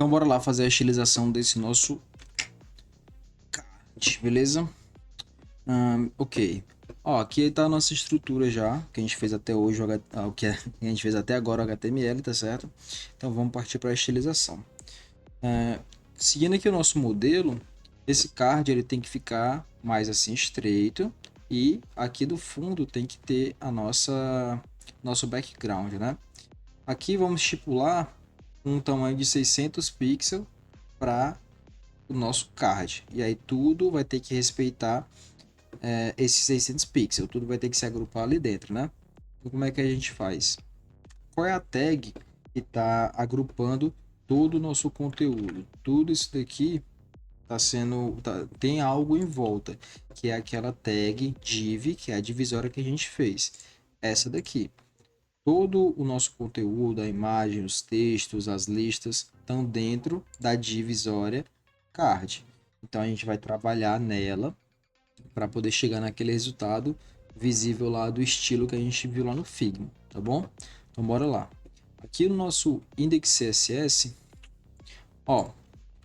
Então bora lá fazer a estilização desse nosso card, beleza? Ok. Ó, aqui tá a nossa estrutura já, que a gente fez até hoje, o que a gente fez até agora o HTML, tá certo? Então vamos partir para a estilização. Seguindo aqui o nosso modelo, esse card ele tem que ficar mais assim estreito e aqui do fundo tem que ter a nosso background, né? Aqui vamos estipular um tamanho de 600 pixels para o nosso card. E aí tudo vai ter que respeitar esses 600 pixels. Tudo vai ter que se agrupar ali dentro, né? Então, como é que a gente faz? Qual é a tag que está agrupando todo o nosso conteúdo? Tudo isso daqui tem algo em volta, que é aquela tag div, que é a divisória que a gente fez. Essa daqui. Todo o nosso conteúdo, a imagem, os textos, as listas estão dentro da divisória card. Então a gente vai trabalhar nela para poder chegar naquele resultado visível lá do estilo que a gente viu lá no Figma, tá bom? Então bora lá. Aqui no nosso index CSS, ó,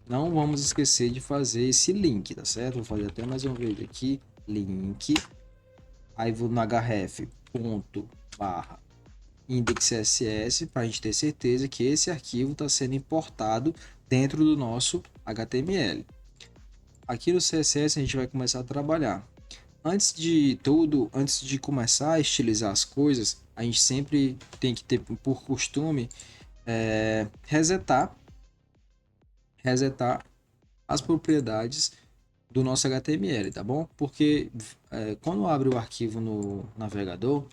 não vamos esquecer de fazer esse link, tá certo? Vou fazer até mais uma vez aqui, link, aí vou no href ponto barra index CSS para a gente ter certeza que esse arquivo está sendo importado dentro do nosso HTML. Aqui no CSS a gente vai começar a trabalhar. Antes de tudo, antes de começar a estilizar as coisas, a gente sempre tem que ter por costume resetar as propriedades do nosso HTML, tá bom? Porque quando abre o arquivo no navegador,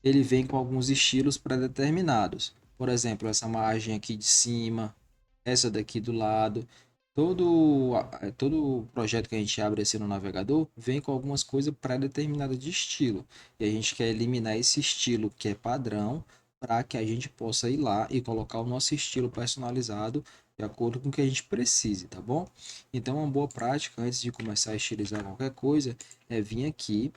ele vem com alguns estilos pré-determinados. Por exemplo, essa margem aqui de cima, essa daqui do lado. Todo projeto que a gente abre assim no navegador vem com algumas coisas pré-determinadas de estilo. E a gente quer eliminar esse estilo que é padrão para que a gente possa ir lá e colocar o nosso estilo personalizado de acordo com o que a gente precise, tá bom? Então, uma boa prática antes de começar a estilizar qualquer coisa é vir aqui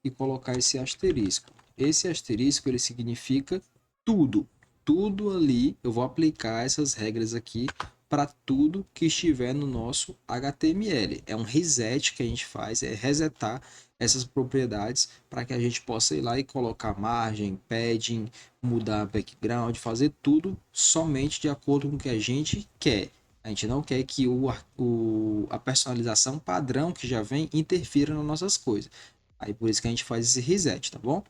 e colocar esse asterisco. Esse asterisco ele significa tudo. Tudo ali, eu vou aplicar essas regras aqui para tudo que estiver no nosso HTML. É um reset que a gente faz, é resetar essas propriedades para que a gente possa ir lá e colocar margem, padding, mudar background, fazer tudo somente de acordo com o que a gente quer. A gente não quer que a personalização padrão que já vem interfira nas nossas coisas. Aí por isso que a gente faz esse reset, tá bom?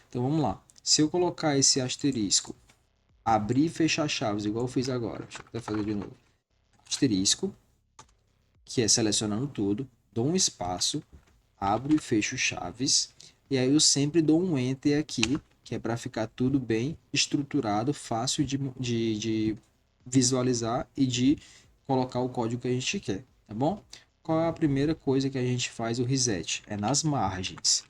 Então vamos lá. Se eu colocar esse asterisco, abrir e fechar chaves, igual eu fiz agora. Deixa eu até fazer de novo. Asterisco, que é selecionando tudo, dou um espaço, abro e fecho chaves, e aí eu sempre dou um enter aqui, que é para ficar tudo bem estruturado, fácil de visualizar e de colocar o código que a gente quer, tá bom? Qual é a primeira coisa que a gente faz o reset? É nas margens.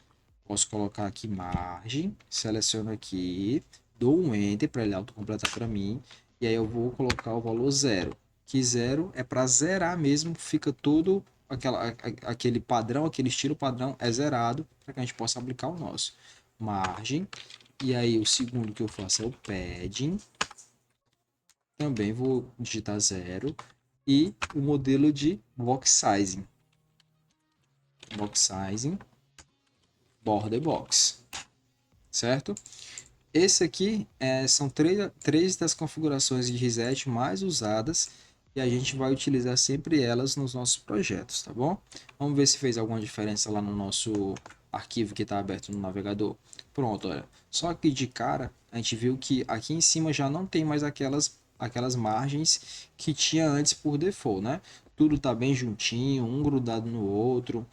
Posso colocar aqui margem, seleciono aqui, dou um enter para ele autocompletar para mim, e aí eu vou colocar o valor zero, que zero é para zerar mesmo, fica todo aquele padrão, aquele estilo padrão é zerado para que a gente possa aplicar o nosso. Margem, e aí o segundo que eu faço é o padding, também vou digitar zero, e o modelo de box sizing, border box, certo? Esse aqui são três das configurações de reset mais usadas e a gente vai utilizar sempre elas nos nossos projetos, tá bom? Vamos ver se fez alguma diferença lá no nosso arquivo que está aberto no navegador. Pronto, olha. Só que de cara a gente viu que aqui em cima já não tem mais aquelas margens que tinha antes por default, né? Tudo está bem juntinho, um grudado no outro.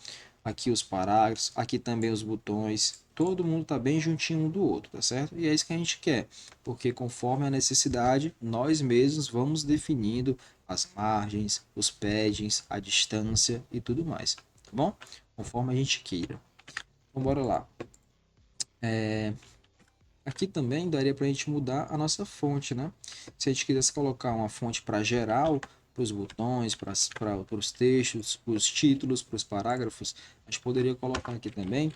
Aqui os parágrafos, aqui também os botões, todo mundo está bem juntinho um do outro, tá certo? E é isso que a gente quer, porque conforme a necessidade, nós mesmos vamos definindo as margens, os paddings, a distância e tudo mais, tá bom? Conforme a gente queira. Então bora lá. Aqui também daria para a gente mudar a nossa fonte, né? Se a gente quisesse colocar uma fonte para geral, para os botões, para os textos, para os títulos, para os parágrafos, a gente poderia colocar aqui também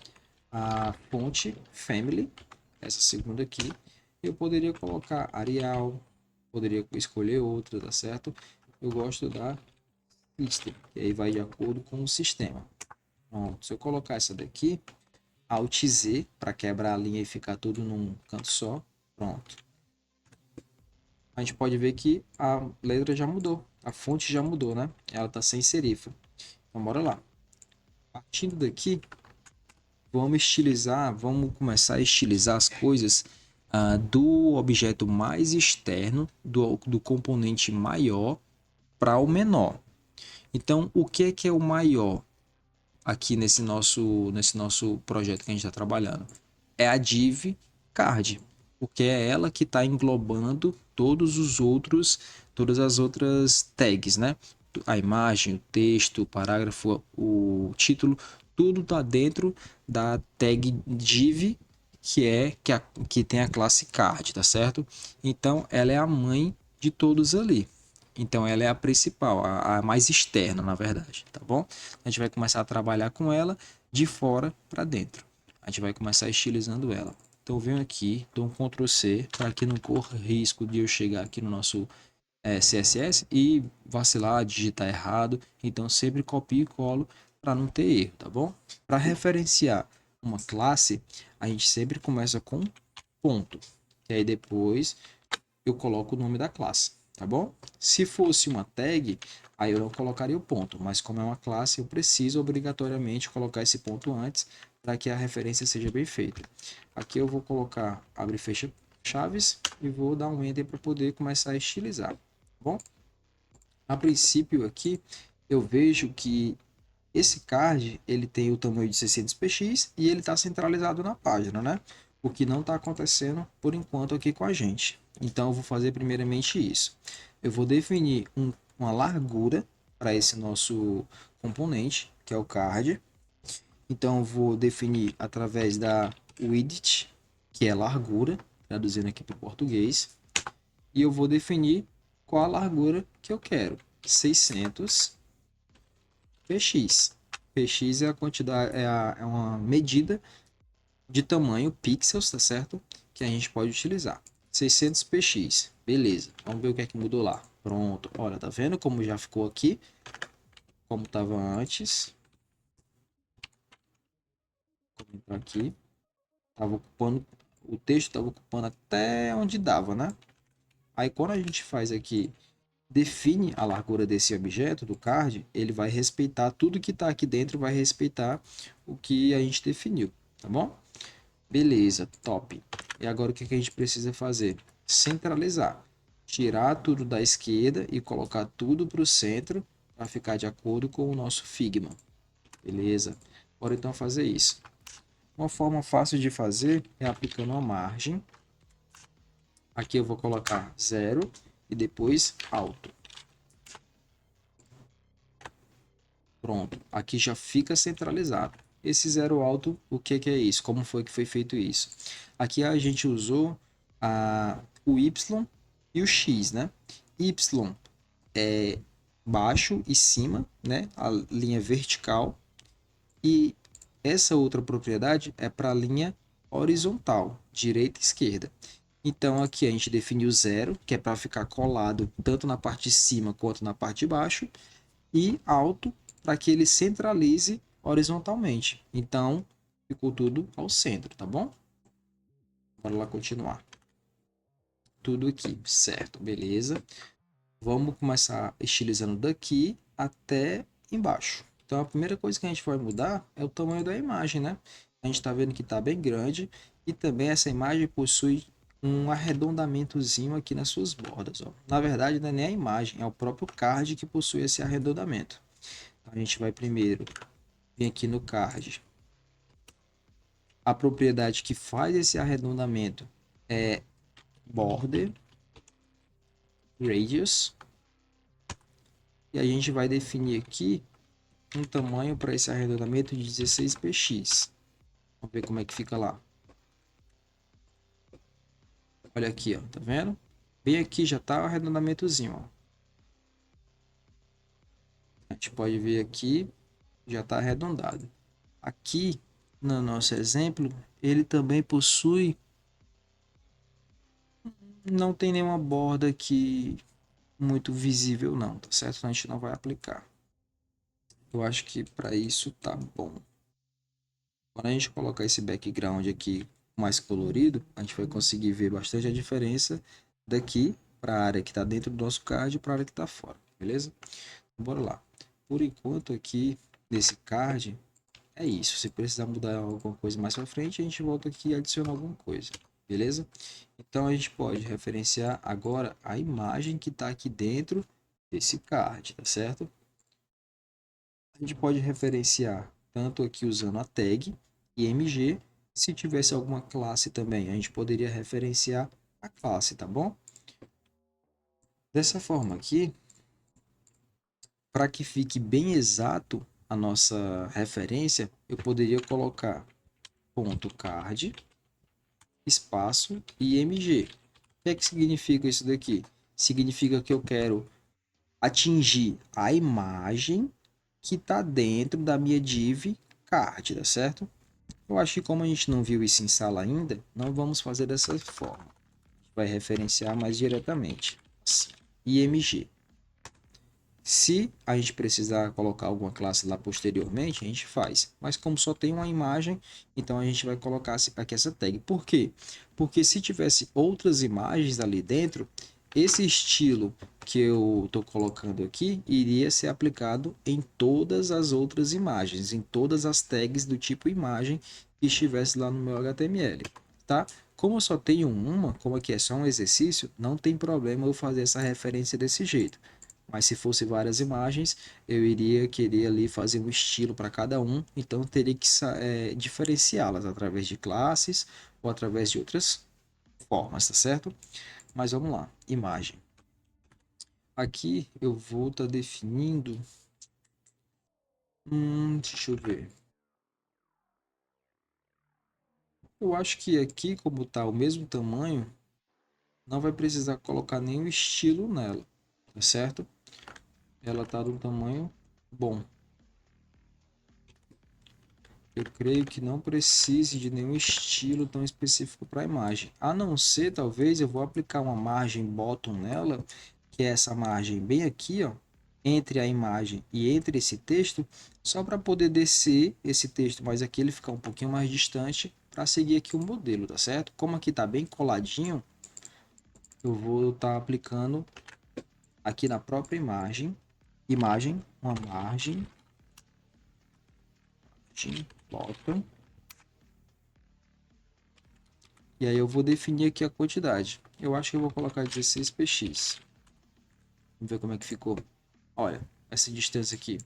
a fonte Family, essa segunda aqui. Eu poderia colocar Arial, poderia escolher outra, tá certo? Eu gosto da system, e aí vai de acordo com o sistema. Pronto, se eu colocar essa daqui, Alt Z para quebrar a linha e ficar tudo num canto só, pronto. A gente pode ver que a letra já mudou, a fonte já mudou, né? Ela tá sem serifa. Então bora lá. Partindo daqui, vamos estilizar, vamos começar a estilizar as coisas do objeto mais externo, do componente maior para o menor. Então, o que é o maior aqui nesse nosso projeto que a gente está trabalhando? É a div card, porque é ela que está englobando todas as outras tags, né? A imagem, o texto, o parágrafo, o título, tudo está dentro da tag div que tem a classe card, tá certo? Então ela é a mãe de todos ali. Então ela é a principal, a mais externa, na verdade, tá bom? A gente vai começar a trabalhar com ela de fora para dentro. A gente vai começar estilizando ela. Então eu venho aqui, dou um Ctrl C para que não corra risco de eu chegar aqui no nosso CSS e vacilar, digitar errado. Então sempre copio e colo para não ter erro, tá bom? Para referenciar uma classe, a gente sempre começa com ponto. E aí depois eu coloco o nome da classe, tá bom? Se fosse uma tag, aí eu não colocaria o ponto, mas como é uma classe, eu preciso obrigatoriamente colocar esse ponto antes para que a referência seja bem feita. Aqui eu vou colocar abre e fecha chaves e vou dar um enter para poder começar a estilizar, tá bom? A princípio aqui eu vejo que esse card ele tem o tamanho de 600 px e ele está centralizado na página, né? O que não está acontecendo por enquanto aqui com a gente. Então eu vou fazer primeiramente isso. Eu vou definir uma largura para esse nosso componente, que é o card. Então eu vou definir através da width, que é largura, traduzindo aqui para o português. E eu vou definir qual a largura que eu quero. 600 px. Px é a quantidade, é uma medida de tamanho, pixels, tá certo? Que a gente pode utilizar. 600 px, beleza. Vamos ver o que é que mudou lá. Pronto, olha, tá vendo como já ficou aqui? Como estava antes. Vou entrar aqui. Tava ocupando, o texto estava ocupando até onde dava, né? Aí quando a gente faz aqui, define a largura desse objeto, do card, ele vai respeitar tudo que está aqui dentro, vai respeitar o que a gente definiu, tá bom? Beleza, top. E agora o que a gente precisa fazer? Centralizar. Tirar tudo da esquerda e colocar tudo para o centro para ficar de acordo com o nosso Figma. Beleza? Bora então fazer isso. Uma forma fácil de fazer é aplicando uma margem. Aqui eu vou colocar 0 e depois alto. Pronto, aqui já fica centralizado. Esse zero alto, o que é isso? Como foi que foi feito isso? Aqui a gente usou o Y e o X, né? Y é baixo e cima, né? A linha vertical. E essa outra propriedade é para a linha horizontal, direita e esquerda. Então aqui a gente definiu zero, que é para ficar colado tanto na parte de cima quanto na parte de baixo, e alto para que ele centralize horizontalmente. Então, ficou tudo ao centro, tá bom? Bora lá continuar. Tudo aqui, certo, beleza. Vamos começar estilizando daqui até embaixo. Então, a primeira coisa que a gente vai mudar é o tamanho da imagem, né? A gente está vendo que está bem grande e também essa imagem possui um arredondamentozinho aqui nas suas bordas. Ó. Na verdade, não é nem a imagem, é o próprio card que possui esse arredondamento. Então, a gente vai primeiro vir aqui no card. A propriedade que faz esse arredondamento é border radius. E a gente vai definir aqui um tamanho para esse arredondamento de 16px. Vamos ver como é que fica lá. Olha aqui, ó, tá vendo? Bem aqui já está o arredondamentozinho, ó. A gente pode ver aqui, já está arredondado. Aqui, no nosso exemplo, ele também possui Não tem nenhuma borda aqui muito visível não, tá certo? Então a gente não vai aplicar. Eu acho que para isso tá bom. Quando a gente colocar esse background aqui mais colorido, a gente vai conseguir ver bastante a diferença daqui para a área que está dentro do nosso card e para a área que está fora, beleza? Bora lá. Por enquanto aqui, nesse card, é isso. Se precisar mudar alguma coisa mais para frente, a gente volta aqui e adiciona alguma coisa, beleza? Então a gente pode referenciar agora a imagem que está aqui dentro desse card, tá certo? A gente pode referenciar tanto aqui usando a tag img. Se tivesse alguma classe também, a gente poderia referenciar a classe, tá bom? Dessa forma aqui, para que fique bem exato a nossa referência, eu poderia colocar ponto .card, espaço img. O que é que significa isso daqui? Significa que eu quero atingir a imagem que está dentro da minha div card, tá certo? Eu acho que como a gente não viu isso em sala ainda, não vamos fazer dessa forma. A gente vai referenciar mais diretamente. Assim, img. Se a gente precisar colocar alguma classe lá posteriormente, a gente faz. Mas como só tem uma imagem, então a gente vai colocar aqui essa tag. Por quê? Porque se tivesse outras imagens ali dentro, esse estilo que eu estou colocando aqui iria ser aplicado em todas as outras imagens, em todas as tags do tipo imagem que estivesse lá no meu HTML, tá? Como eu só tenho uma, como aqui é só um exercício, não tem problema eu fazer essa referência desse jeito. Mas se fosse várias imagens, eu iria querer ali fazer um estilo para cada um, então eu teria que diferenciá-las através de classes ou através de outras formas, tá certo? Mas vamos lá, imagem. Aqui eu vou estar definindo, deixa eu ver. Eu acho que aqui, como está o mesmo tamanho, não vai precisar colocar nenhum estilo nela, tá certo? Ela está de um tamanho bom. Eu creio que não precise de nenhum estilo tão específico para a imagem. A não ser, talvez, eu vou aplicar uma margem bottom nela, que é essa margem bem aqui, ó, entre a imagem e entre esse texto, só para poder descer esse texto, mas aqui ele ficar um pouquinho mais distante para seguir aqui o modelo, tá certo? Como aqui está bem coladinho, eu vou estar aplicando aqui na própria imagem, uma margem bottom. E aí eu vou definir aqui a quantidade. Eu acho que eu vou colocar 16 px. Vamos ver como é que ficou. Olha, essa distância aqui.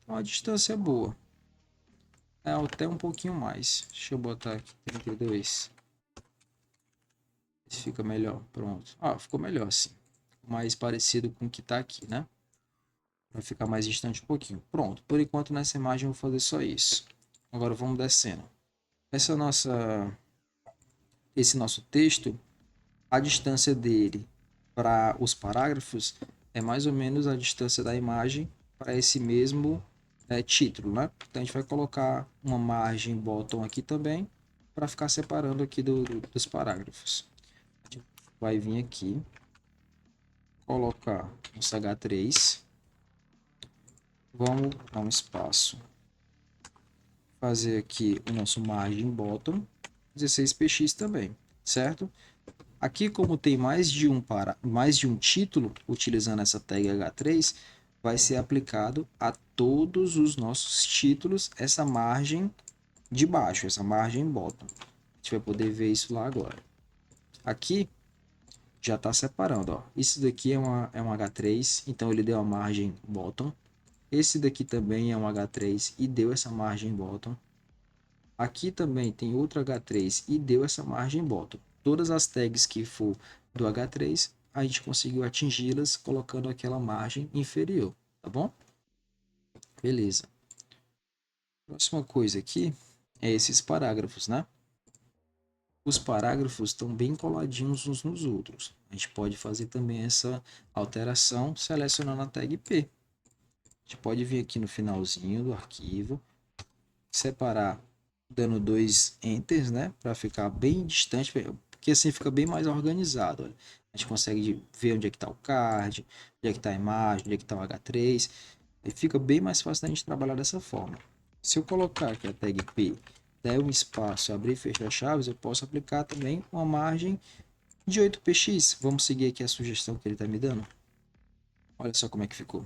É uma distância boa. É até um pouquinho mais. Deixa eu botar aqui 32. Esse fica melhor. Pronto. Ah, ficou melhor assim. Mais parecido com o que está aqui, né? Vai ficar mais distante um pouquinho. Pronto. Por enquanto nessa imagem eu vou fazer só isso. Agora vamos descendo. Esse nosso texto, a distância dele para os parágrafos é mais ou menos a distância da imagem para esse mesmo título, né? Então a gente vai colocar uma margem bottom aqui também para ficar separando aqui dos parágrafos. A gente vai vir aqui, colocar nosso H3, vamos dar um espaço, fazer aqui o nosso margem bottom, 16 px também, certo? Aqui, como tem mais de um título, utilizando essa tag H3, vai ser aplicado a todos os nossos títulos essa margem de baixo, essa margem bottom. A gente vai poder ver isso lá agora. Aqui já está separando, ó. Isso daqui é um H3, então ele deu a margem bottom. Esse daqui também é um H3 e deu essa margem bottom. Aqui também tem outro H3 e deu essa margem bottom. Todas as tags que for do H3, a gente conseguiu atingi-las colocando aquela margem inferior, tá bom? Beleza. Próxima coisa aqui é esses parágrafos, né? Os parágrafos estão bem coladinhos uns nos outros. A gente pode fazer também essa alteração selecionando a tag P. A gente pode vir aqui no finalzinho do arquivo, separar dando dois enters, né, para ficar bem distante, que assim fica bem mais organizado. Olha. A gente consegue ver onde é que está o card, onde é que está a imagem, onde é que está o H3. E fica bem mais fácil da gente trabalhar dessa forma. Se eu colocar aqui a tag P, der um espaço, abrir e fechar chaves, eu posso aplicar também uma margem de 8px. Vamos seguir aqui a sugestão que ele está me dando. Olha só como é que ficou.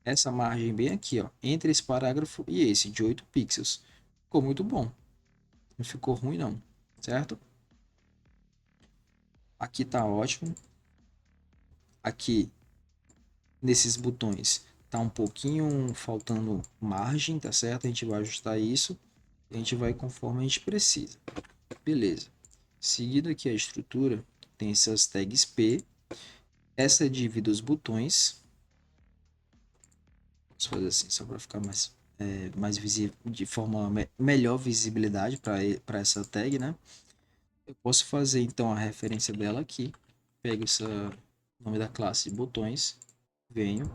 Essa margem bem aqui, ó, entre esse parágrafo e esse, de 8 pixels. Ficou muito bom. Não ficou ruim não, certo? Aqui tá ótimo. Aqui, nesses botões, tá um pouquinho faltando margem, tá certo? A gente vai ajustar isso. A gente vai conforme a gente precisa. Beleza. Seguindo aqui a estrutura, tem essas tags P. Essa divide os botões. Vamos fazer assim, só para ficar mais visível, de forma melhor visibilidade para essa tag, né? Eu posso fazer então a referência dela aqui. Pego esse nome da classe de botões, venho,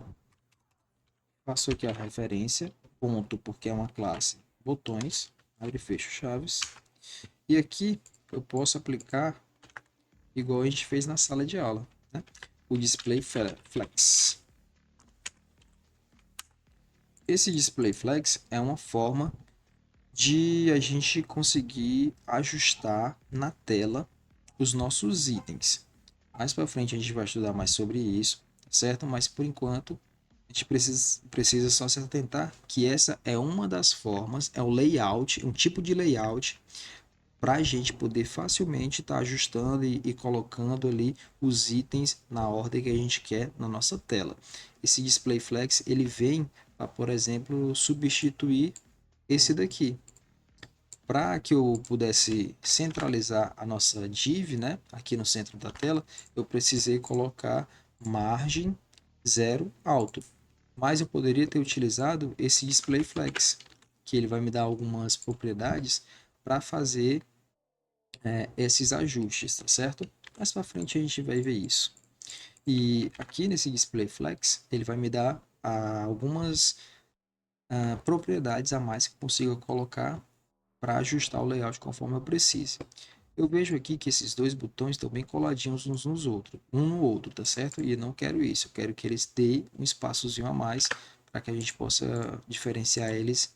passo aqui a referência, ponto, porque é uma classe botões, abre e fecho chaves. E aqui eu posso aplicar igual a gente fez na sala de aula, né? O display flex. Esse display flex é uma forma de a gente conseguir ajustar na tela os nossos itens. Mais para frente a gente vai estudar mais sobre isso, certo? Mas por enquanto a gente precisa só se atentar que essa é uma das formas, é o layout, um tipo de layout para a gente poder facilmente estar ajustando e colocando ali os itens na ordem que a gente quer na nossa tela. Esse display flex ele vem para, por exemplo, substituir esse daqui. Para que eu pudesse centralizar a nossa div, né, aqui no centro da tela, eu precisei colocar margem 0 alto. Mas eu poderia ter utilizado esse display flex, que ele vai me dar algumas propriedades para fazer esses ajustes, tá certo? Mais para frente a gente vai ver isso. E aqui nesse display flex, ele vai me dar algumas propriedades a mais que eu consiga colocar para ajustar o layout conforme eu precise. Eu vejo aqui que esses dois botões estão bem coladinhos uns nos outros, um no outro, tá certo? E eu não quero isso, eu quero que eles deem um espaçozinho a mais para que a gente possa diferenciar eles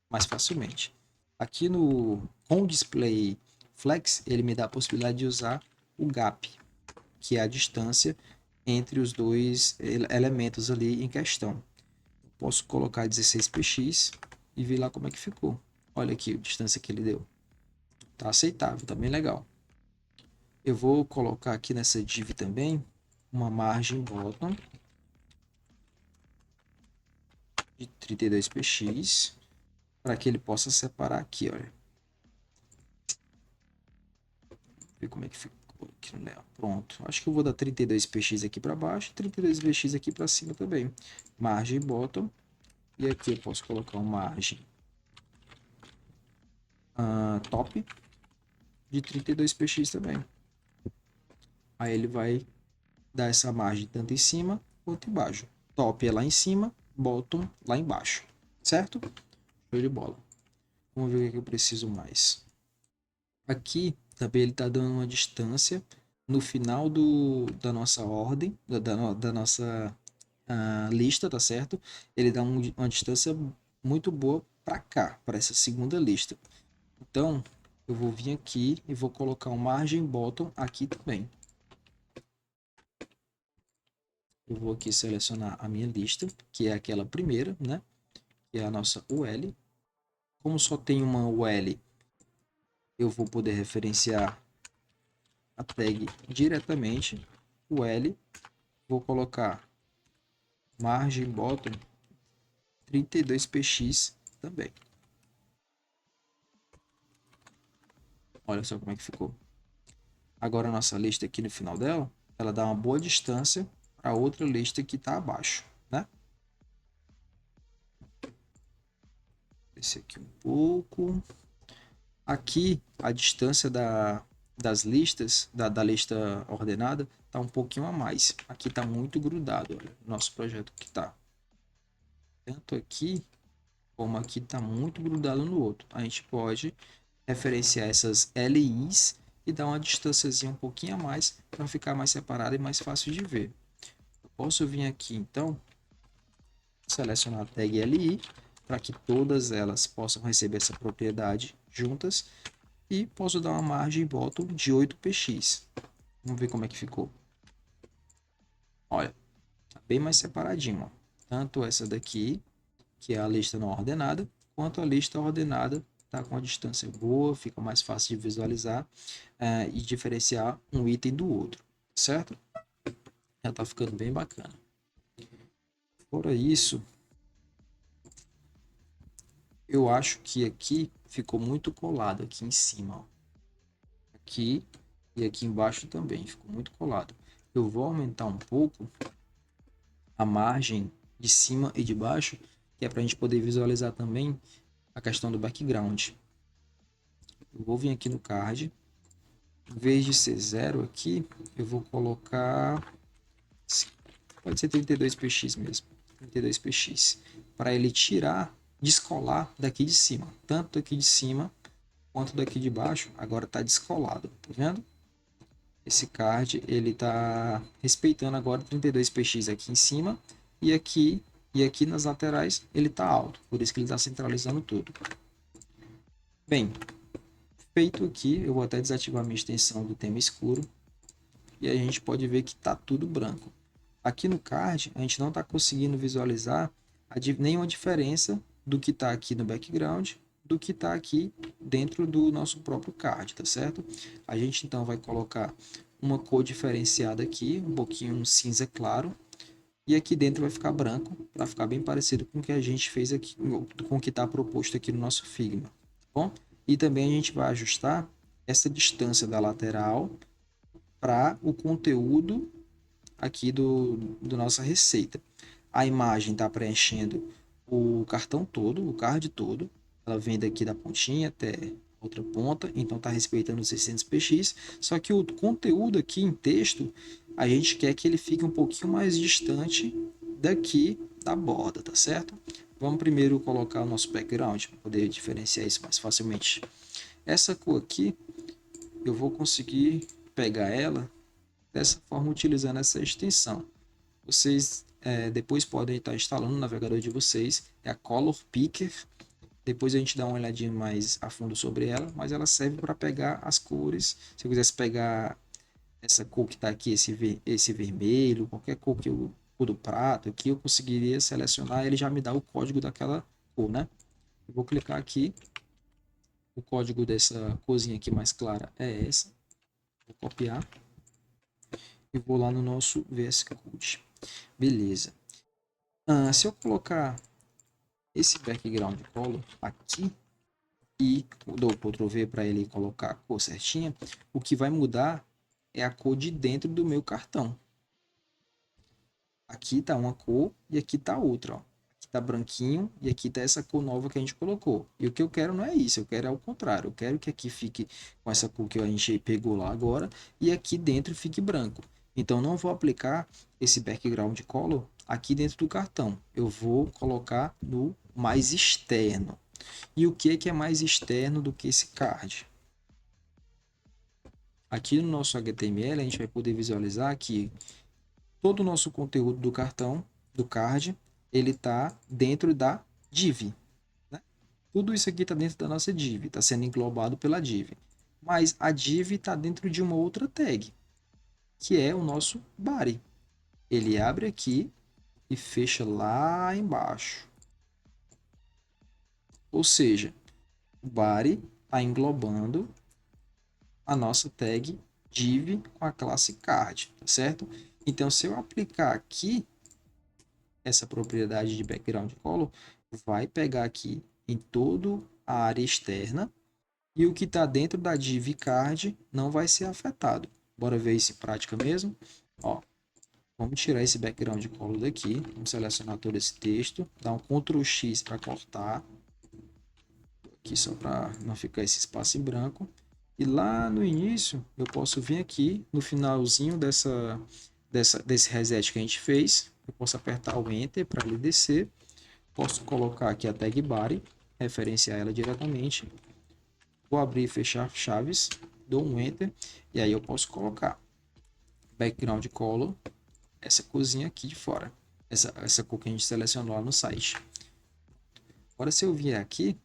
mais facilmente. Aqui com o display flex, ele me dá a possibilidade de usar o gap, que é a distância entre os dois elementos ali em questão. Posso colocar 16px e ver lá como é que ficou. Olha aqui a distância que ele deu. Tá aceitável, tá bem legal. Eu vou colocar aqui nessa div também uma margem bottom de 32px para que ele possa separar aqui, olha. Ver como é que ficou aqui no layout. Pronto. Acho que eu vou dar 32px aqui para baixo e 32px aqui para cima também. Margem bottom. E aqui eu posso colocar uma margem top de 32px também. Aí ele vai dar essa margem tanto em cima quanto embaixo. Top é lá em cima, bottom lá embaixo. Certo? Show de bola. Vamos ver o que eu preciso mais. Aqui também ele está dando uma distância no final da nossa ordem, da nossa lista, tá certo? Ele dá uma distância muito boa para cá, para essa segunda lista. Então, eu vou vir aqui e vou colocar um margem bottom aqui também. Eu vou aqui selecionar a minha lista, que é aquela primeira, né? Que é a nossa UL. Como só tem uma UL, eu vou poder referenciar a tag diretamente UL. Vou colocar margem bottom 32px também. Olha só como é que ficou. Agora a nossa lista aqui no final dela, ela dá uma boa distância para outra lista que está abaixo, né? Descer aqui um pouco. Aqui a distância das listas, da lista ordenada, está um pouquinho a mais. Aqui está muito grudado, olha, nosso projeto que está. Tanto aqui como aqui está muito grudado no outro. A gente pode referenciar essas LIs e dar uma distânciazinha um pouquinho a mais para ficar mais separado e mais fácil de ver. Eu posso vir aqui então, selecionar a tag LI para que todas elas possam receber essa propriedade juntas e posso dar uma margem bottom de 8px. Vamos ver como é que ficou. Olha, tá bem mais separadinho, ó. Tanto essa daqui, que é a lista não ordenada, quanto a lista ordenada tá com a distância boa, fica mais fácil de visualizar e diferenciar um item do outro, certo? Já tá ficando bem bacana. Fora isso, eu acho que aqui ficou muito colado aqui em cima, ó. Aqui e aqui embaixo também ficou muito colado. Eu vou aumentar um pouco a margem de cima e de baixo, que é para a gente poder visualizar também a questão do background. Eu vou vir aqui no card, em vez de ser 0 aqui, eu vou colocar, pode ser 32px mesmo, 32px, para ele tirar, descolar daqui de cima, tanto daqui de cima quanto daqui de baixo, agora está descolado, tá vendo? Esse card ele está respeitando agora 32px aqui em cima e aqui nas laterais ele está alto, por isso que ele está centralizando tudo. Bem, feito aqui, eu vou até desativar minha extensão do tema escuro e a gente pode ver que está tudo branco. Aqui no card a gente não está conseguindo visualizar nenhuma diferença do que está aqui no background do que está aqui dentro do nosso próprio card, tá certo? A gente então vai colocar uma cor diferenciada aqui, um pouquinho um cinza claro, e aqui dentro vai ficar branco, para ficar bem parecido com o que a gente fez aqui, com o que está proposto aqui no nosso Figma, tá bom? E também a gente vai ajustar essa distância da lateral para o conteúdo aqui do nossa receita. A imagem está preenchendo o cartão todo, o card todo. Ela vem daqui da pontinha até outra ponta, então está respeitando os 600px. Só que o conteúdo aqui em texto, a gente quer que ele fique um pouquinho mais distante daqui da borda, tá certo? Vamos primeiro colocar o nosso background para poder diferenciar isso mais facilmente. Essa cor aqui, eu vou conseguir pegar ela dessa forma utilizando essa extensão. Vocês depois podem estar instalando no navegador de vocês, é a Color Picker. Depois a gente dá uma olhadinha mais a fundo sobre ela, mas ela serve para pegar as cores. Se eu quisesse pegar essa cor que está aqui, esse vermelho, qualquer cor que eu, cor do prato aqui, eu conseguiria selecionar, ele já me dá o código daquela cor, né? Eu vou clicar aqui, o código dessa corzinha aqui mais clara é essa. Vou copiar e vou lá no nosso VS Code. Beleza. Se eu colocar esse background color aqui e dou Ctrl V para ele colocar a cor certinha, o que vai mudar é a cor de dentro do meu cartão. Aqui está uma cor e aqui está outra. Ó. Aqui está branquinho e aqui está essa cor nova que a gente colocou. E o que eu quero não é isso, eu quero é o contrário. Eu quero que aqui fique com essa cor que a gente pegou lá agora e aqui dentro fique branco. Então não vou aplicar esse background color aqui dentro do cartão. Eu vou colocar no mais externo. E o que é mais externo do que esse card? Aqui no nosso HTML a gente vai poder visualizar que todo o nosso conteúdo do cartão, do card, ele está dentro da div. Né? Tudo isso aqui está dentro da nossa div, está sendo englobado pela div. Mas a div está dentro de uma outra tag, que é o nosso body. Ele abre aqui e fecha lá embaixo. Ou seja, o body está englobando a nossa tag div com a classe card, tá certo? Então, se eu aplicar aqui essa propriedade de background color, vai pegar aqui em toda a área externa e o que está dentro da div card não vai ser afetado. Bora ver isso em prática mesmo? Ó, vamos tirar esse background color daqui, vamos selecionar todo esse texto, dar um Ctrl X para cortar, aqui só para não ficar esse espaço em branco. E lá no início, eu posso vir aqui no finalzinho desse reset que a gente fez, eu posso apertar o Enter para ele descer, posso colocar aqui a tag body, referenciar ela diretamente, vou abrir e fechar chaves, dou um Enter, e aí eu posso colocar background color, essa corzinha aqui de fora. Essa cor que a gente selecionou lá no site. Agora, se eu vier aqui,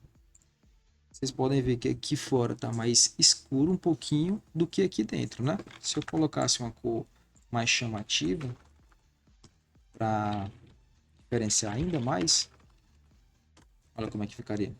vocês podem ver que aqui fora está mais escuro um pouquinho do que aqui dentro, né? Se eu colocasse uma cor mais chamativa, para diferenciar ainda mais, olha como é que ficaria.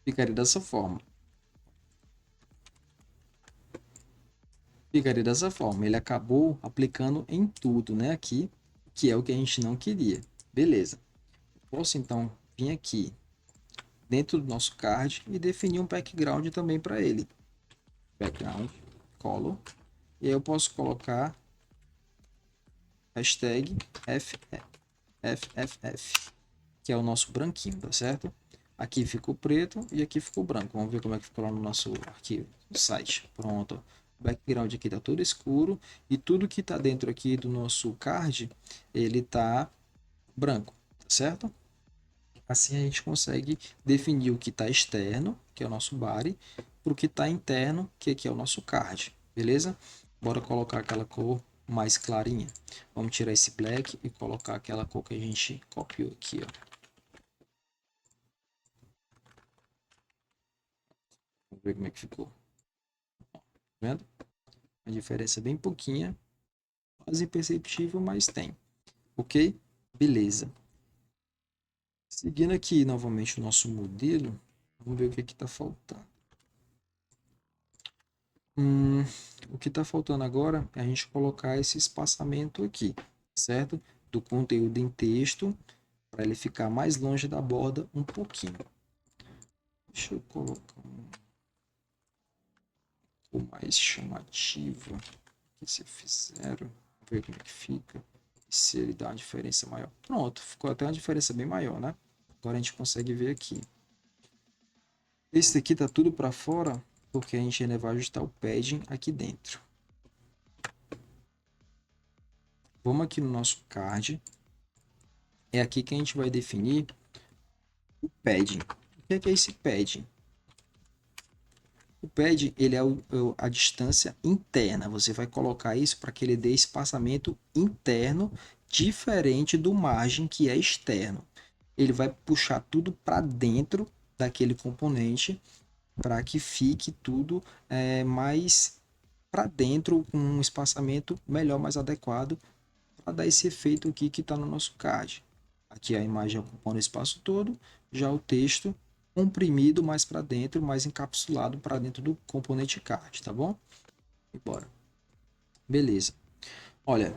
Ficaria dessa forma. Ficaria dessa forma. Ele acabou aplicando em tudo, né? Aqui, que é o que a gente não queria. Beleza. Posso então vir aqui dentro do nosso card e definir um background também para ele. Background, color. E aí eu posso colocar hashtag FFF, que é o nosso branquinho, tá certo? Aqui ficou preto e aqui ficou branco. Vamos ver como é que ficou lá no nosso arquivo, no site. Pronto. O background aqui tá todo escuro e tudo que tá dentro aqui do nosso card, ele tá branco, tá certo? Assim a gente consegue definir o que está externo, que é o nosso body, para o que está interno, que aqui é o nosso card, beleza? Bora colocar aquela cor mais clarinha. Vamos tirar esse black e colocar aquela cor que a gente copiou aqui, ó. Vamos ver como é que ficou. Tá vendo? A diferença é bem pouquinha, quase imperceptível, mas tem. Ok? Beleza. Seguindo aqui novamente o nosso modelo, vamos ver o que está faltando. O que está faltando agora é a gente colocar esse espaçamento aqui, certo? Do conteúdo em texto, para ele ficar mais longe da borda um pouquinho. Deixa eu colocar uma cor mais chamativa. Aqui se fizeram, ver como é que fica. Se ele dá uma diferença maior. Pronto, ficou até uma diferença bem maior, né? Agora a gente consegue ver aqui. Esse daqui tá tudo para fora, porque a gente ainda vai ajustar o padding aqui dentro. Vamos aqui no nosso card. É aqui que a gente vai definir o padding. O que é esse padding? O padding ele é a distância interna. Você vai colocar isso para que ele dê espaçamento interno diferente do margem que é externo. Ele vai puxar tudo para dentro daquele componente para que fique tudo mais para dentro com um espaçamento melhor, mais adequado para dar esse efeito aqui que está no nosso card. Aqui a imagem ocupando o espaço todo, já o texto comprimido mais para dentro, mais encapsulado para dentro do componente card, tá bom? E bora. Beleza. Olha,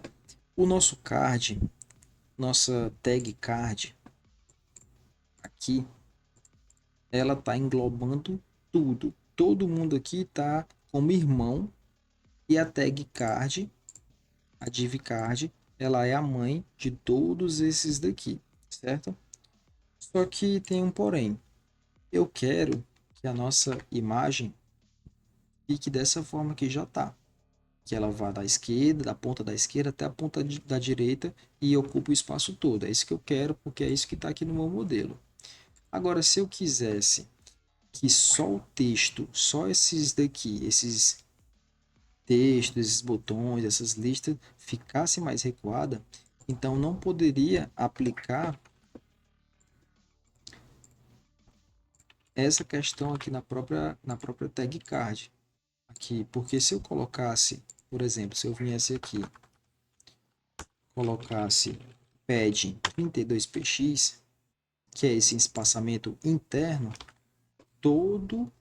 o nosso card, nossa tag card aqui, ela tá englobando tudo. Todo mundo aqui tá como irmão e a tag card, a div card, ela é a mãe de todos esses daqui, certo? Só que tem um porém. Eu quero que a nossa imagem fique dessa forma que já está. Que ela vá da esquerda, da ponta da esquerda até a ponta da direita e ocupe o espaço todo. É isso que eu quero, porque é isso que está aqui no meu modelo. Agora, se eu quisesse que só o texto, só esses daqui, esses textos, esses botões, essas listas, ficasse mais recuada, então não poderia aplicar essa questão aqui na própria tag card. Aqui, porque se eu colocasse, por exemplo, se eu viesse aqui, colocasse padding 32px, que é esse espaçamento interno, todo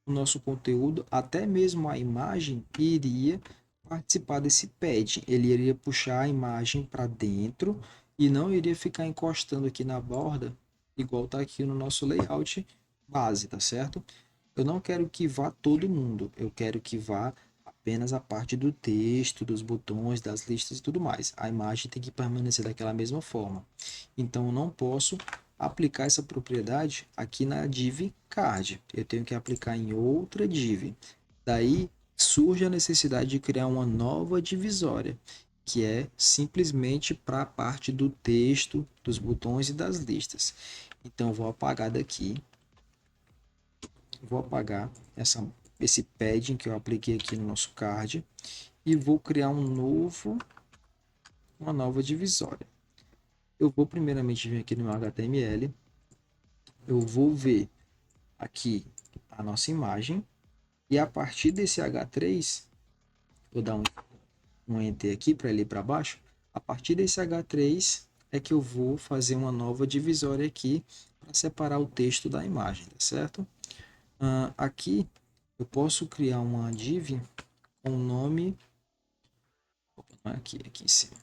o nosso conteúdo, até mesmo a imagem, iria participar desse padding. Ele iria puxar a imagem para dentro e não iria ficar encostando aqui na borda, igual está aqui no nosso layout, base, tá certo? Eu não quero que vá todo mundo, eu quero que vá apenas a parte do texto, dos botões, das listas e tudo mais. A imagem tem que permanecer daquela mesma forma. Então, eu não posso aplicar essa propriedade aqui na div card. Eu tenho que aplicar em outra div. Daí surge a necessidade de criar uma nova divisória, que é simplesmente para a parte do texto, dos botões e das listas. Então, eu vou apagar daqui, vou apagar esse padding que eu apliquei aqui no nosso card e vou criar uma nova divisória. Eu vou primeiramente vir aqui no meu HTML, eu vou ver aqui a nossa imagem e a partir desse H3, vou dar um Enter aqui para ele ir para baixo, a partir desse H3 é que eu vou fazer uma nova divisória aqui para separar o texto da imagem, tá certo? Aqui eu posso criar uma div com o nome, aqui em cima,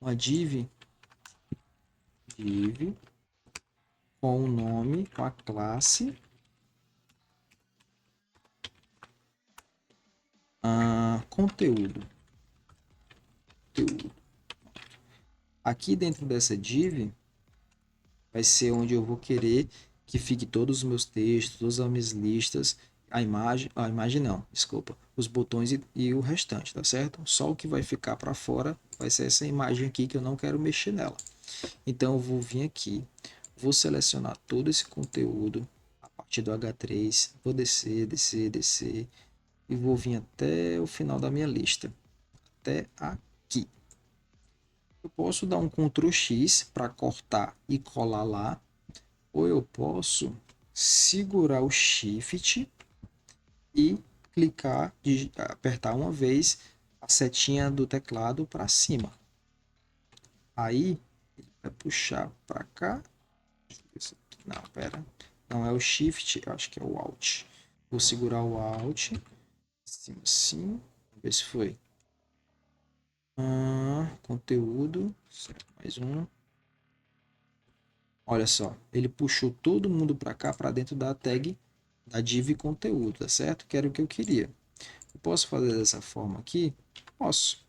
uma div com o nome, com a classe conteúdo. Aqui dentro dessa div vai ser onde eu vou querer que fique todos os meus textos, todas as minhas listas, a imagem não, desculpa, os botões e o restante, tá certo? Só o que vai ficar para fora vai ser essa imagem aqui que eu não quero mexer nela. Então eu vou vir aqui, vou selecionar todo esse conteúdo a partir do H3, vou descer, descer, descer e vou vir até o final da minha lista, até aqui. Eu posso dar um Ctrl X para cortar e colar lá, ou eu posso segurar o Shift e clicar, apertar uma vez a setinha do teclado para cima. Aí ele vai puxar para cá. Não, pera. Não é o Shift, eu acho que é o Alt. Vou segurar o Alt. Assim. Vamos ver se foi. Conteúdo. Mais um. Olha só, ele puxou todo mundo para cá, para dentro da tag da div conteúdo, tá certo? Que era o que eu queria. Eu posso fazer dessa forma aqui? Posso.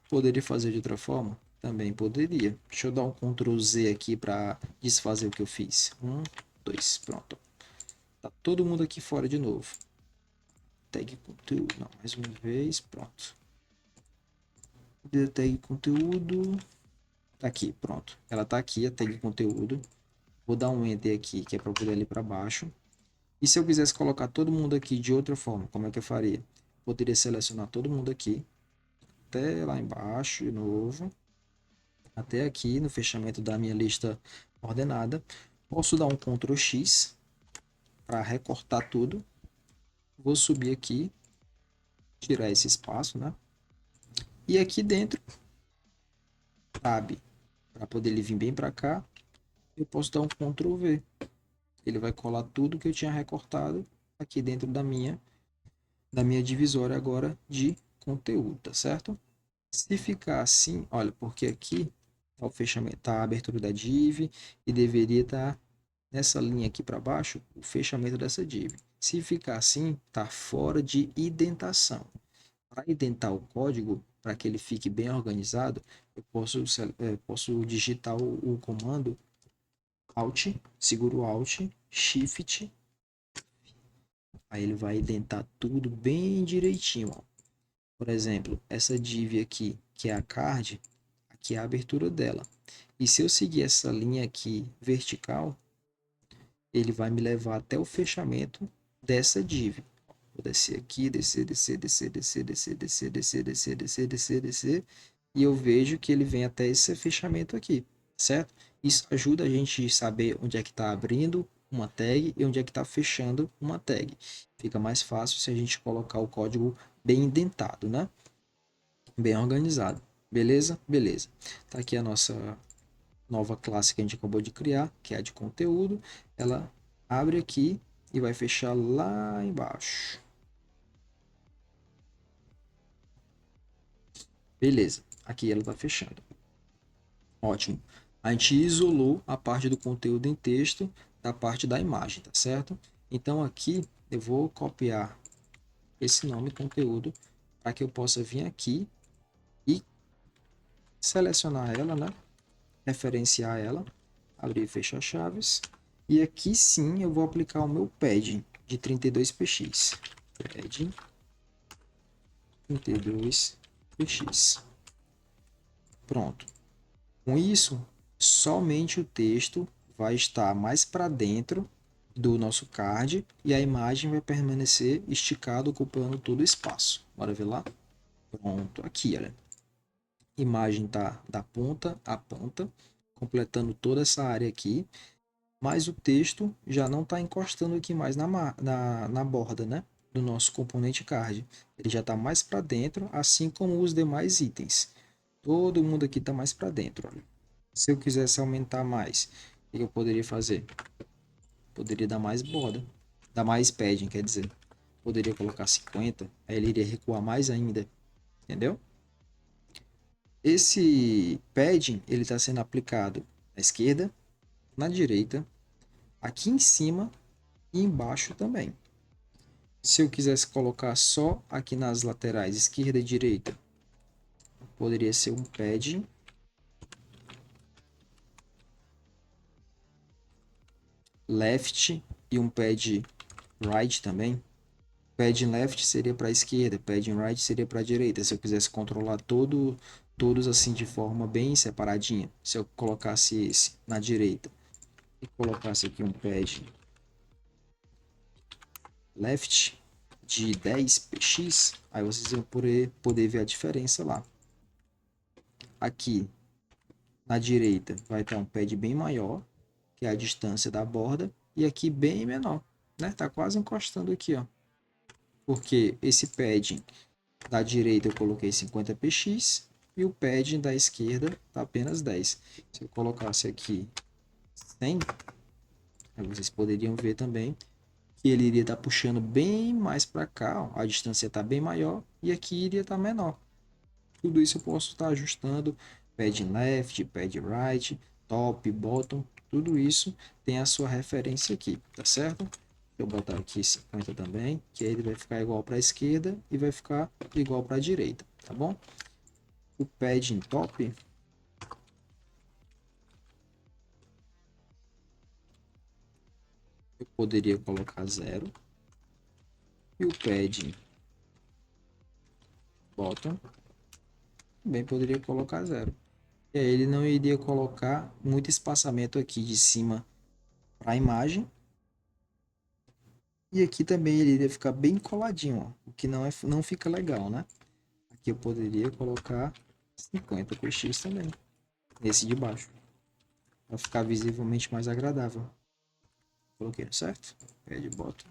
Poderia fazer de outra forma? Também poderia. Deixa eu dar um Ctrl Z aqui para desfazer o que eu fiz. 1, 2, pronto. Tá todo mundo aqui fora de novo. Tag conteúdo, não, mais uma vez, pronto. Tag conteúdo, tá aqui, pronto. Ela tá aqui, a tag conteúdo. Vou dar um Enter aqui, que é para poder ir para baixo. E se eu quisesse colocar todo mundo aqui de outra forma, como é que eu faria? Poderia selecionar todo mundo aqui, até lá embaixo de novo, até aqui no fechamento da minha lista ordenada. Posso dar um Ctrl X para recortar tudo. Vou subir aqui, tirar esse espaço, né? E aqui dentro, Tab, para poder ele vir bem para cá, eu posso dar um Ctrl V. Ele vai colar tudo que eu tinha recortado aqui dentro da minha divisória agora de conteúdo, tá certo? Se ficar assim, olha, porque aqui tá o fechamento, tá a abertura da div e deveria estar nessa linha aqui para baixo o fechamento dessa div. Se ficar assim, tá fora de indentação. Para indentar o código, para que ele fique bem organizado, eu posso digitar o comando Alt, seguro o Alt, Shift, aí ele vai indentar tudo bem direitinho, ó. Por exemplo, essa div aqui, que é a card, aqui é a abertura dela. E se eu seguir essa linha aqui vertical, ele vai me levar até o fechamento dessa div. Vou descer aqui, descer, descer, descer, descer, descer, descer, descer, descer, descer, descer, descer, e eu vejo que ele vem até esse fechamento aqui, certo? Isso ajuda a gente a saber onde é que está abrindo uma tag e onde é que está fechando uma tag. Fica mais fácil se a gente colocar o código bem indentado, né? Bem organizado. Beleza? Beleza. Tá aqui a nossa nova classe que a gente acabou de criar, que é a de conteúdo. Ela abre aqui e vai fechar lá embaixo. Beleza. Aqui ela está fechando. Ótimo. A gente isolou a parte do conteúdo em texto da parte da imagem, tá certo? Então aqui eu vou copiar esse nome, conteúdo, para que eu possa vir aqui e selecionar ela, né? Referenciar ela, abrir e fechar chaves. E aqui sim eu vou aplicar o meu padding de 32px. Padding 32px. Pronto. Com isso, somente o texto vai estar mais para dentro do nosso card e a imagem vai permanecer esticada, ocupando todo o espaço. Bora ver lá? Pronto, aqui, olha. A imagem tá da ponta a ponta, completando toda essa área aqui, mas o texto já não está encostando aqui mais na borda, né? Do nosso componente card. Ele já está mais para dentro, assim como os demais itens. Todo mundo aqui está mais para dentro, olha. Se eu quisesse aumentar mais, o que eu poderia fazer? Poderia dar mais borda, dar mais padding, quer dizer. Poderia colocar 50, aí ele iria recuar mais ainda, entendeu? Esse padding ele está sendo aplicado na esquerda, na direita, aqui em cima e embaixo também. Se eu quisesse colocar só aqui nas laterais, esquerda e direita, poderia ser um padding left e um pad right também. Padding left seria para a esquerda, padding right seria para a direita. Se eu quisesse controlar todos assim de forma bem separadinha. Se eu colocasse esse na direita e colocasse aqui um padding left de 10px, aí vocês vão poder ver a diferença lá. Aqui na direita vai estar um pad bem maior, que é a distância da borda, e aqui bem menor, né? Tá quase encostando aqui, ó. Porque esse padding da direita eu coloquei 50px e o padding da esquerda tá apenas 10. Se eu colocasse aqui 100, aí vocês poderiam ver também que ele iria estar puxando bem mais para cá, ó. A distância está bem maior e aqui iria estar menor. Tudo isso eu posso estar ajustando, pad left, pad right, top, bottom, tudo isso tem a sua referência aqui, tá certo? Eu botar aqui 50 também, que aí ele vai ficar igual para a esquerda e vai ficar igual para a direita, tá bom? O padding top, eu poderia colocar 0 e o padding bottom também poderia colocar 0. E aí ele não iria colocar muito espaçamento aqui de cima para a imagem. E aqui também ele iria ficar bem coladinho, ó, o que não fica legal, né? Aqui eu poderia colocar 50px também, nesse de baixo, para ficar visivelmente mais agradável. Coloquei, certo? Pad bottom.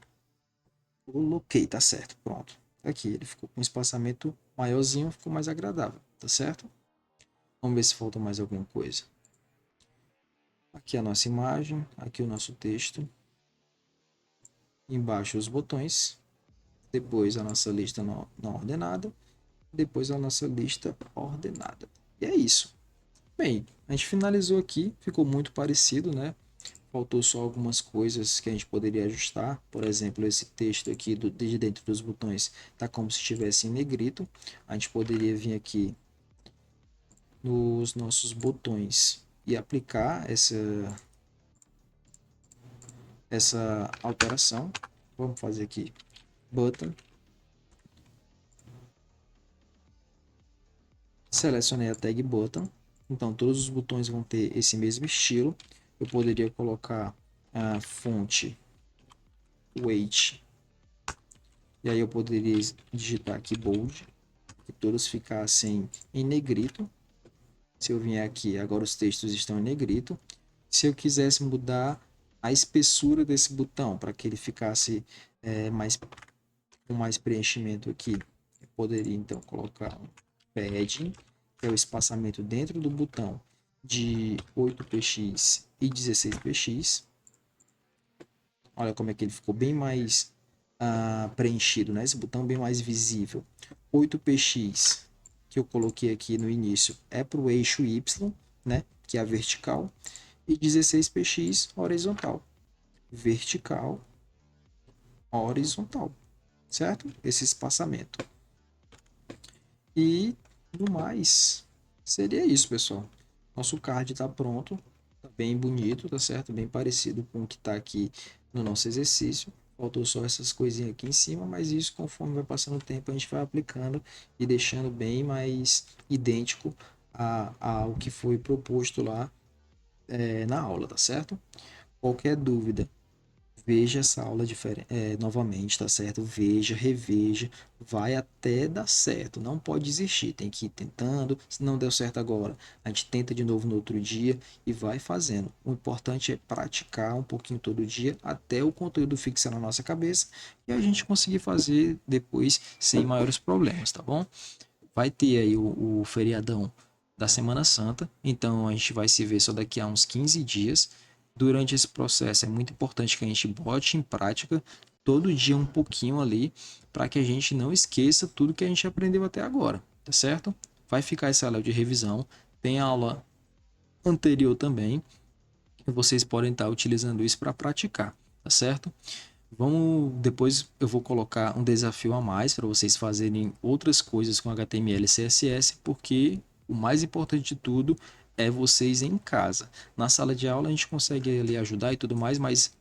Coloquei, tá certo, pronto. Aqui ele ficou com um espaçamento maiorzinho, ficou mais agradável, tá certo? Vamos ver se falta mais alguma coisa. Aqui a nossa imagem, aqui o nosso texto. Embaixo os botões. Depois a nossa lista não ordenada. Depois a nossa lista ordenada. E é isso. Bem, a gente finalizou aqui, ficou muito parecido, né? Faltou só algumas coisas que a gente poderia ajustar. Por exemplo, esse texto aqui de dentro dos botões tá como se estivesse em negrito. A gente poderia vir aqui nos nossos botões e aplicar essa alteração. Vamos fazer aqui button. Selecionei a tag button. Então todos os botões vão ter esse mesmo estilo. Eu poderia colocar a fonte weight. E aí eu poderia digitar aqui bold, que todos ficassem em negrito. Se eu vier aqui, agora os textos estão em negrito. Se eu quisesse mudar a espessura desse botão para que ele ficasse com mais preenchimento aqui, eu poderia então colocar um padding, que é o espaçamento dentro do botão de 8px e 16px. Olha como é que ele ficou bem mais preenchido, né? Esse botão bem mais visível. 8px que eu coloquei aqui no início é para o eixo Y, né? Que é a vertical. E 16px horizontal. Vertical horizontal, certo? Esse espaçamento. E no mais, seria isso, pessoal. Nosso card está pronto, tá bem bonito, tá certo? Bem parecido com o que está aqui no nosso exercício. Faltou só essas coisinhas aqui em cima, mas isso conforme vai passando o tempo a gente vai aplicando e deixando bem mais idêntico ao que foi proposto lá na aula, tá certo? Qualquer dúvida, veja essa aula novamente, tá certo? Veja, reveja, vai até dar certo. Não pode desistir, tem que ir tentando. Se não deu certo agora, a gente tenta de novo no outro dia e vai fazendo. O importante é praticar um pouquinho todo dia até o conteúdo fixar na nossa cabeça e a gente conseguir fazer depois sem maiores problemas, tá bom? Vai ter aí o feriadão da Semana Santa, então a gente vai se ver só daqui a uns 15 dias. Durante esse processo é muito importante que a gente bote em prática todo dia um pouquinho ali, para que a gente não esqueça tudo que a gente aprendeu até agora, tá certo? Vai ficar essa aula de revisão, tem aula anterior também, e vocês podem estar utilizando isso para praticar, tá certo? Vamos, depois eu vou colocar um desafio a mais para vocês fazerem outras coisas com HTML e CSS, porque o mais importante de tudo é vocês em casa. Na sala de aula a gente consegue ali ajudar e tudo mais, mas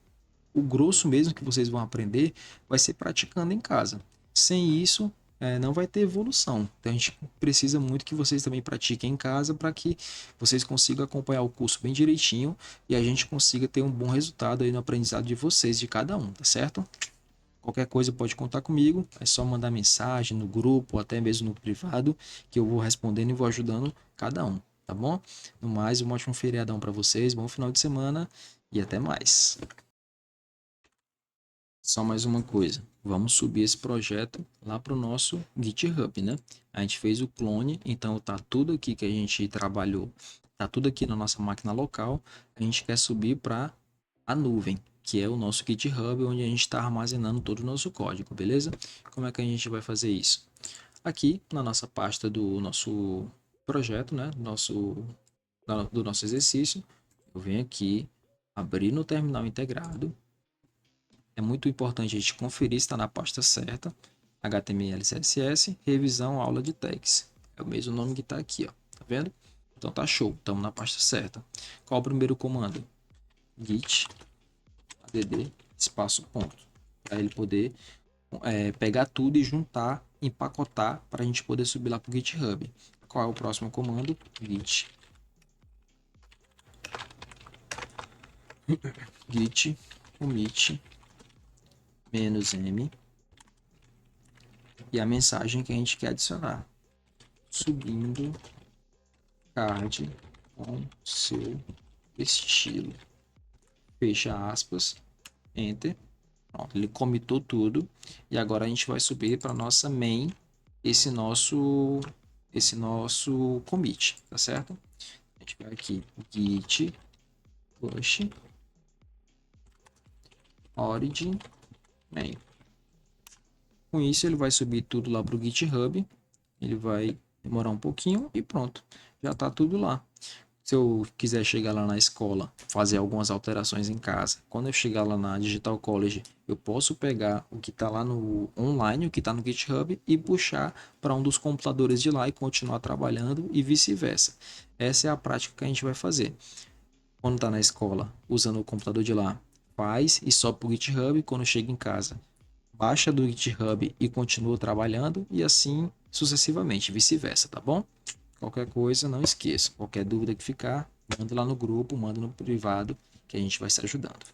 o grosso mesmo que vocês vão aprender vai ser praticando em casa. Sem isso, não vai ter evolução. Então a gente precisa muito que vocês também pratiquem em casa para que vocês consigam acompanhar o curso bem direitinho e a gente consiga ter um bom resultado aí no aprendizado de vocês, de cada um, tá certo? Qualquer coisa pode contar comigo, é só mandar mensagem no grupo, ou até mesmo no privado, que eu vou respondendo e vou ajudando cada um, tá bom? No mais, um ótimo feriadão para vocês, bom final de semana e até mais. Só mais uma coisa, vamos subir esse projeto lá para o nosso GitHub, né? A gente fez o clone, então tá tudo aqui que a gente trabalhou, tá tudo aqui na nossa máquina local. A gente quer subir para a nuvem, que é o nosso GitHub, onde a gente está armazenando todo o nosso código, beleza? Como é que a gente vai fazer isso? Aqui na nossa pasta do nosso projeto, né? Do nosso exercício, eu venho aqui, abrir no terminal integrado. É muito importante a gente conferir se está na pasta certa. HTML, CSS, revisão, aula de tags. É o mesmo nome que está aqui, ó. Tá vendo? Então tá show, estamos na pasta certa. Qual o primeiro comando? Git add espaço ponto. Para ele poder pegar tudo e juntar, empacotar para a gente poder subir lá para o GitHub. Qual é o próximo comando? Git commit -m e a mensagem que a gente quer adicionar. Subindo card com seu estilo. Fecha aspas, enter. Pronto, ele comitou tudo e agora a gente vai subir para nossa main esse nosso commit, tá certo? A gente vai aqui git push origin main. Com isso ele vai subir tudo lá para o GitHub. Ele vai demorar um pouquinho e pronto, já está tudo lá. Se eu quiser chegar lá na escola, fazer algumas alterações em casa, quando eu chegar lá na Digital College, eu posso pegar o que está lá no online, o que está no GitHub e puxar para um dos computadores de lá e continuar trabalhando e vice-versa. Essa é a prática que a gente vai fazer. Quando está na escola, usando o computador de lá, faz e sobe para o GitHub. Quando chega em casa, baixa do GitHub e continua trabalhando e assim sucessivamente, vice-versa, tá bom? Qualquer coisa, não esqueça. Qualquer dúvida que ficar, manda lá no grupo, manda no privado, que a gente vai se ajudando.